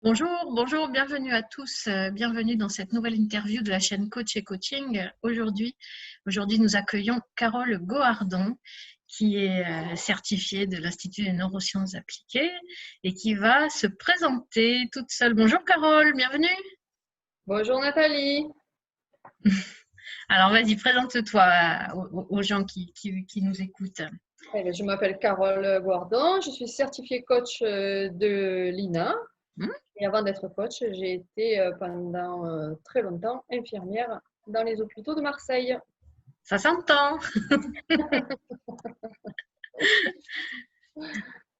Bonjour, bonjour, bienvenue à tous, bienvenue dans cette nouvelle interview de la chaîne Coach et Coaching. Aujourd'hui, nous accueillons Carole Gohardon, qui est certifiée de l'Institut des neurosciences appliquées et qui va se présenter toute seule. Bonjour Carole, bienvenue. Bonjour Nathalie. Alors vas-y, présente-toi aux gens qui nous écoutent. Je m'appelle Carole Gohardon, je suis certifiée coach de l'INA. Et avant d'être coach, j'ai été pendant très longtemps infirmière dans les hôpitaux de Marseille. Ça s'entend.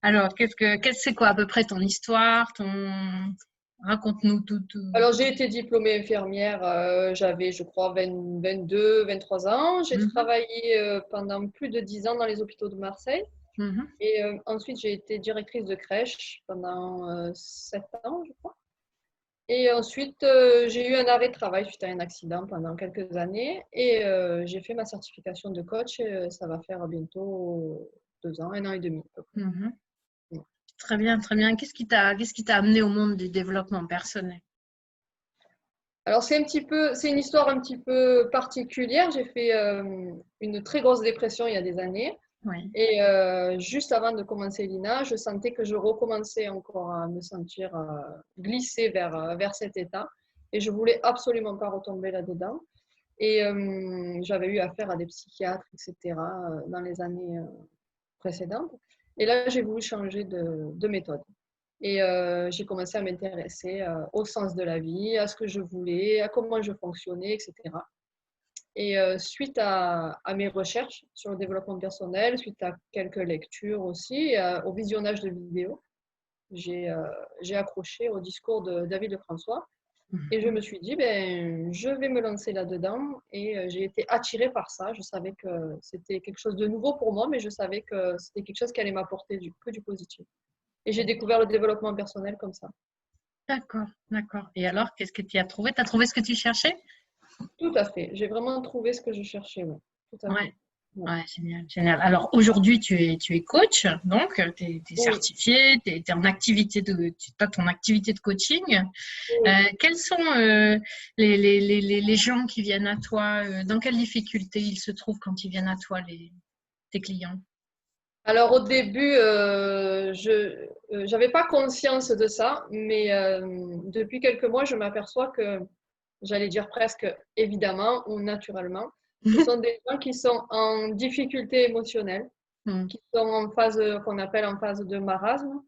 Alors, c'est quoi à peu près ton histoire, Raconte-nous tout. Alors, j'ai été diplômée infirmière, j'avais, je crois, 22, 23 ans. J'ai travaillé pendant plus de 10 ans dans les hôpitaux de Marseille. Et ensuite, j'ai été directrice de crèche pendant 7 ans, je crois. Et ensuite, j'ai eu un arrêt de travail suite à un accident pendant quelques années. Et j'ai fait ma certification de coach. Ça va faire bientôt 2 ans, 1 an et demi. Très bien, très bien. Qu'est-ce qui t'a amené au monde du développement personnel? Alors, c'est une histoire un petit peu particulière. J'ai fait une très grosse dépression il y a des années. Oui. Et juste avant de commencer l'INA, je sentais que je recommençais encore à me sentir glisser vers cet état. Et je voulais absolument pas retomber là-dedans. Et j'avais eu affaire à des psychiatres, etc., dans les années précédentes. Et là, j'ai voulu changer de méthode. Et j'ai commencé à m'intéresser au sens de la vie, à ce que je voulais, à comment je fonctionnais, etc. Et suite à mes recherches sur le développement personnel, suite à quelques lectures aussi, au visionnage de vidéos, j'ai accroché au discours de David Lefrançois. Et je me suis dit, je vais me lancer là-dedans. Et j'ai été attirée par ça. Je savais que c'était quelque chose de nouveau pour moi, mais je savais que c'était quelque chose qui allait m'apporter que du positif. Et j'ai découvert le développement personnel comme ça. D'accord, d'accord. Et alors, qu'est-ce que tu as trouvé? Tu as trouvé ce que tu cherchais? Tout à fait. J'ai vraiment trouvé ce que je cherchais. Ouais. Tout à fait. Ouais. Ouais, génial, génial. Alors aujourd'hui, tu es coach, donc tu es certifié, tu es en activité tu as ton activité de coaching. Oui. Quels sont les gens qui viennent à toi? Dans quelles difficultés ils se trouvent quand ils viennent à toi, tes clients? Alors au début, je n'avais pas conscience de ça, mais depuis quelques mois, je m'aperçois que, j'allais dire presque évidemment ou naturellement, ce sont des gens qui sont en difficulté émotionnelle, qui sont en phase, qu'on appelle en phase de marasme.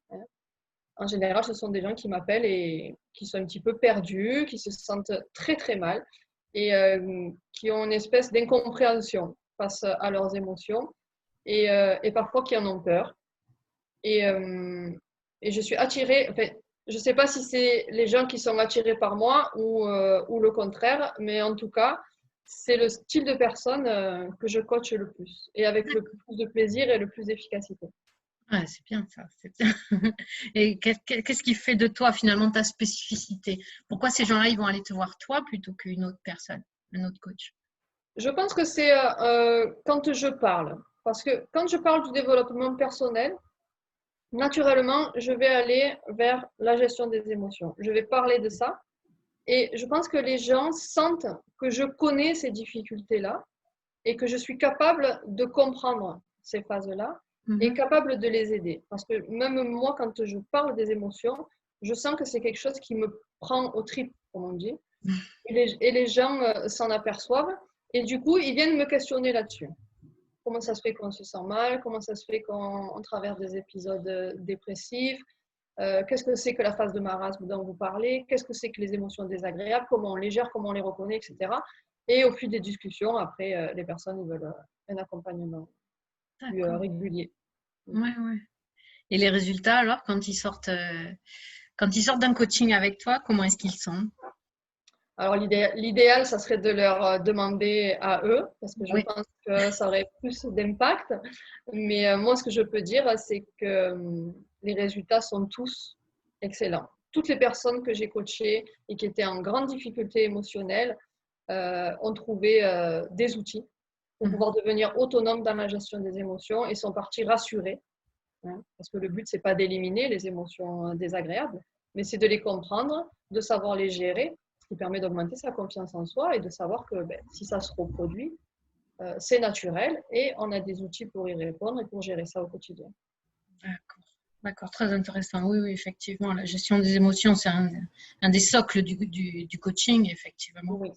En général, ce sont des gens qui m'appellent et qui sont un petit peu perdus, qui se sentent très très mal et qui ont une espèce d'incompréhension face à leurs émotions et parfois qui en ont peur. Et, et je suis attirée, enfin, je ne sais pas si c'est les gens qui sont attirés par moi ou le contraire, mais en tout cas, c'est le style de personne que je coach le plus et avec le plus de plaisir et le plus d'efficacité. Ouais, c'est bien ça. C'est bien. Et qu'est-ce qui fait de toi finalement ta spécificité? Pourquoi ces gens-là, ils vont aller te voir toi plutôt qu'une autre personne, un autre coach? Je pense que c'est quand je parle. Parce que quand je parle du développement personnel, naturellement, je vais aller vers la gestion des émotions. Je vais parler de ça. Et je pense que les gens sentent que je connais ces difficultés-là et que je suis capable de comprendre ces phases-là et capable de les aider. Parce que même moi, quand je parle des émotions, je sens que c'est quelque chose qui me prend aux tripes, comme on dit. Et les gens s'en aperçoivent. Et du coup, ils viennent me questionner là-dessus. Comment ça se fait qu'on se sent mal? Comment ça se fait qu'on traverse des épisodes dépressifs? Qu'est-ce que c'est que la phase de marasme dont vous parlez? Qu'est-ce que c'est que les émotions désagréables? Comment on les gère? Comment on les reconnaît? Etc. Et au fil des discussions, après, les personnes ils veulent un accompagnement plus régulier. Ouais, ouais. Et les résultats, alors, quand ils sortent d'un coaching avec toi, comment est-ce qu'ils sont? Alors, l'idéal, ça serait de leur demander à eux, parce que je Oui. pense que ça aurait plus d'impact. Mais moi, ce que je peux dire, c'est que les résultats sont tous excellents. Toutes les personnes que j'ai coachées et qui étaient en grande difficulté émotionnelle ont trouvé des outils pour pouvoir devenir autonomes dans la gestion des émotions et sont partis rassurés. Hein, parce que le but, c'est pas d'éliminer les émotions désagréables, mais c'est de les comprendre, de savoir les gérer, ce qui permet d'augmenter sa confiance en soi et de savoir que si ça se reproduit, c'est naturel et on a des outils pour y répondre et pour gérer ça au quotidien. D'accord. D'accord, très intéressant. Oui, oui, effectivement, la gestion des émotions, c'est un des socles du coaching, effectivement. Oui.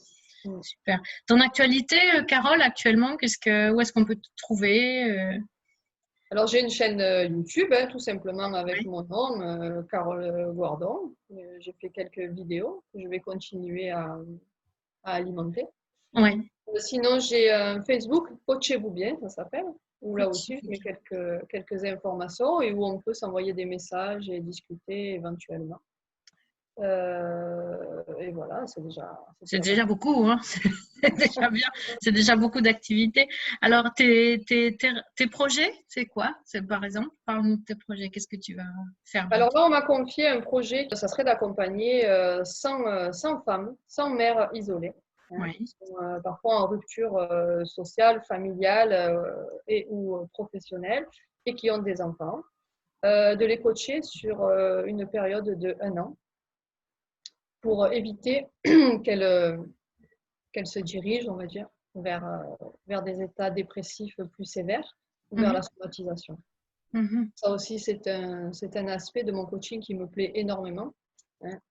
Super. Ton actualité, Carole, actuellement, où est-ce qu'on peut te trouver? Alors, j'ai une chaîne YouTube, tout simplement avec mon nom, Carole Gordon. J'ai fait quelques vidéos que je vais continuer à alimenter. Oui. Sinon, j'ai un Facebook, Coachez-vous bien, ça s'appelle, où là aussi, je mets quelques informations et où on peut s'envoyer des messages et discuter éventuellement. Et voilà, c'est déjà… C'est déjà beaucoup, hein. C'est déjà bien. C'est déjà beaucoup d'activités. Alors, tes projets, c'est quoi? Par exemple, parle-nous de tes projets. Qu'est-ce que tu vas faire Alors bientôt? là, on m'a confié un projet, ça serait d'accompagner 100 femmes, 100 mères isolées, Oui. qui sont parfois en rupture sociale, familiale et ou professionnelle, et qui ont des enfants, de les coacher sur une période de 1 an pour éviter qu'elles se dirigent, on va dire, vers des états dépressifs plus sévères ou vers la somatisation. Ça aussi, c'est un aspect de mon coaching qui me plaît énormément.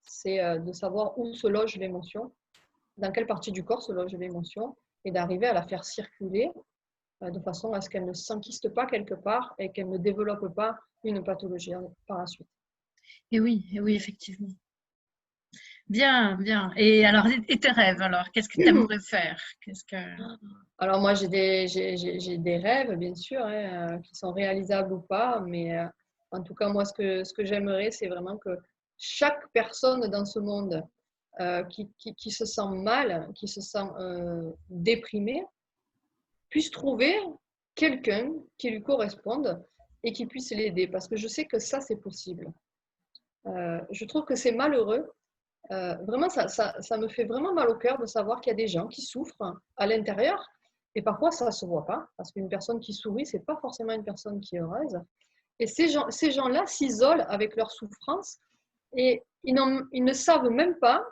C'est de savoir où se loge l'émotion, dans quelle partie du corps se loge l'émotion, et d'arriver à la faire circuler de façon à ce qu'elle ne s'enquiste pas quelque part et qu'elle ne développe pas une pathologie par la suite. Et oui, effectivement. Bien, bien. Et alors, et tes rêves, alors, qu'est-ce que tu aimerais faire? Alors moi, j'ai des rêves, bien sûr, qui sont réalisables ou pas, mais en tout cas, moi, ce que j'aimerais, c'est vraiment que chaque personne dans ce monde qui se sent mal, qui se sent déprimée, puisse trouver quelqu'un qui lui corresponde et qui puisse l'aider, parce que je sais que ça, c'est possible. Je trouve que c'est malheureux. Vraiment, ça me fait vraiment mal au cœur de savoir qu'il y a des gens qui souffrent à l'intérieur et parfois ça ne se voit pas parce qu'une personne qui sourit, ce n'est pas forcément une personne qui est heureuse. Et ces gens-là s'isolent avec leur souffrance et ils ne savent même pas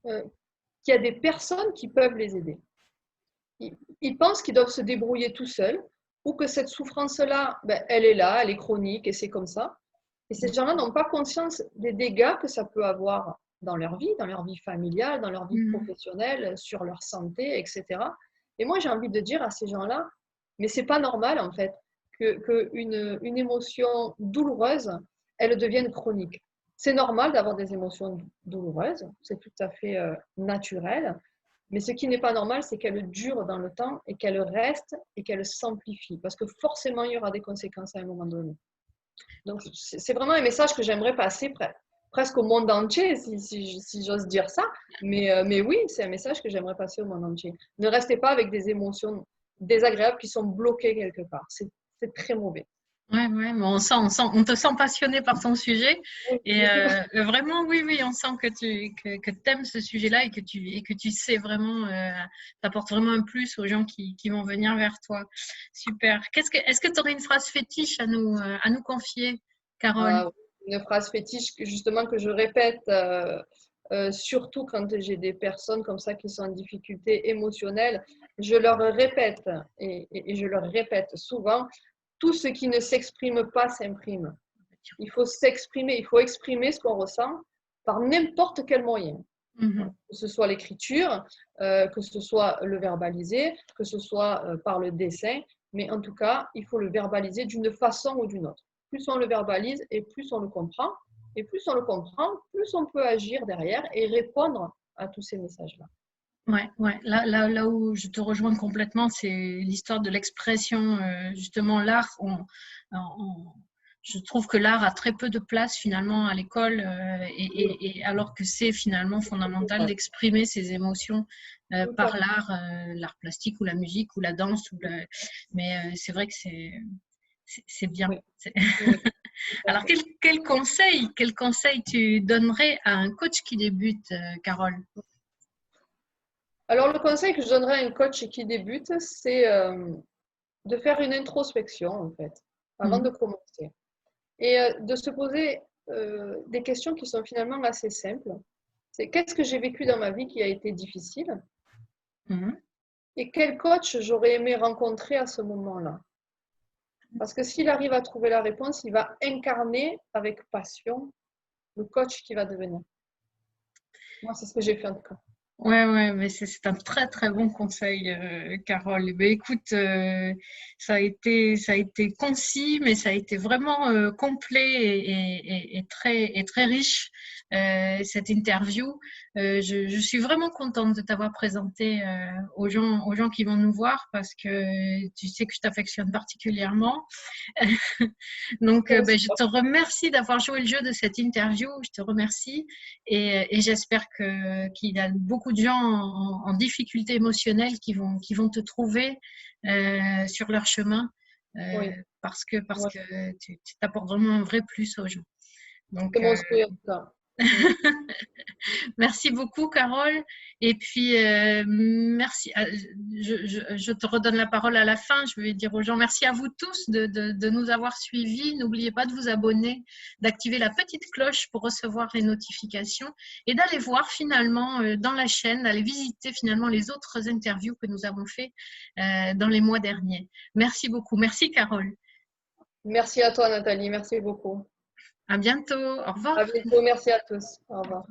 qu'il y a des personnes qui peuvent les aider. Ils pensent qu'ils doivent se débrouiller tout seuls ou que cette souffrance-là, elle est là, elle est chronique et c'est comme ça. Et ces gens-là n'ont pas conscience des dégâts que ça peut avoir dans leur vie familiale, dans leur vie professionnelle, sur leur santé, etc. Et moi, j'ai envie de dire à ces gens-là, mais c'est pas normal en fait qu'une émotion douloureuse, elle devienne chronique. C'est normal d'avoir des émotions douloureuses, c'est tout à fait naturel, mais ce qui n'est pas normal, c'est qu'elle dure dans le temps et qu'elle reste et qu'elle s'amplifie, parce que forcément, il y aura des conséquences à un moment donné. Donc, c'est vraiment un message que j'aimerais passer presque au monde entier, si j'ose dire ça. Mais oui, c'est un message que j'aimerais passer au monde entier. Ne restez pas avec des émotions désagréables qui sont bloquées quelque part. C'est très mauvais. Ouais, mais on te sent passionné par ton sujet et vraiment, oui, on sent que t'aimes ce sujet-là et que tu sais vraiment, t'apportes vraiment un plus aux gens qui vont venir vers toi. Super. Est-ce que tu aurais une phrase fétiche à nous confier, Carole? Une phrase fétiche justement que je répète surtout quand j'ai des personnes comme ça qui sont en difficulté émotionnelle, je leur répète et je leur répète souvent, tout ce qui ne s'exprime pas s'imprime. Il faut s'exprimer, il faut exprimer ce qu'on ressent par n'importe quel moyen. Que ce soit l'écriture, que ce soit le verbaliser, que ce soit par le dessin, mais en tout cas, il faut le verbaliser d'une façon ou d'une autre. Plus on le verbalise et plus on le comprend, et plus on le comprend, plus on peut agir derrière et répondre à tous ces messages-là. Ouais. Là où je te rejoins complètement, c'est l'histoire de l'expression. Justement, l'art, je trouve que l'art a très peu de place finalement à l'école, et alors que c'est finalement fondamental d'exprimer ses émotions par l'art plastique ou la musique ou la danse. Mais c'est vrai que c'est bien. Oui. Alors, quel conseil tu donnerais à un coach qui débute, Carole? Alors, le conseil que je donnerais à un coach qui débute, c'est de faire une introspection, en fait, avant de commencer. Et de se poser des questions qui sont finalement assez simples. C'est qu'est-ce que j'ai vécu dans ma vie qui a été difficile et quel coach j'aurais aimé rencontrer à ce moment-là. Parce que s'il arrive à trouver la réponse, il va incarner avec passion le coach qu'il va devenir. Moi, c'est ce que j'ai fait en tout cas. Ouais, mais c'est un très très bon conseil, Carole. Ben, écoute, ça a été concis, mais ça a été vraiment complet et très riche cette interview. Je suis vraiment contente de t'avoir présenté aux gens qui vont nous voir parce que tu sais que je t'affectionne particulièrement. Donc, ben, je te remercie d'avoir joué le jeu de cette interview. Je te remercie et j'espère qu'il y a beaucoup de gens en difficulté émotionnelle qui vont te trouver sur leur chemin Oui. parce que tu t'apportes vraiment un vrai plus aux gens. Donc, c'est mon souhait en tout cas. merci beaucoup, Carole. Et puis, merci. Je te redonne la parole à la fin. Je vais dire aux gens merci à vous tous de nous avoir suivis. N'oubliez pas de vous abonner, d'activer la petite cloche pour recevoir les notifications et d'aller voir finalement dans la chaîne, d'aller visiter finalement les autres interviews que nous avons fait dans les mois derniers. Merci beaucoup. Merci, Carole. Merci à toi, Nathalie. Merci beaucoup. À bientôt. Au revoir. À bientôt. Merci à tous. Au revoir.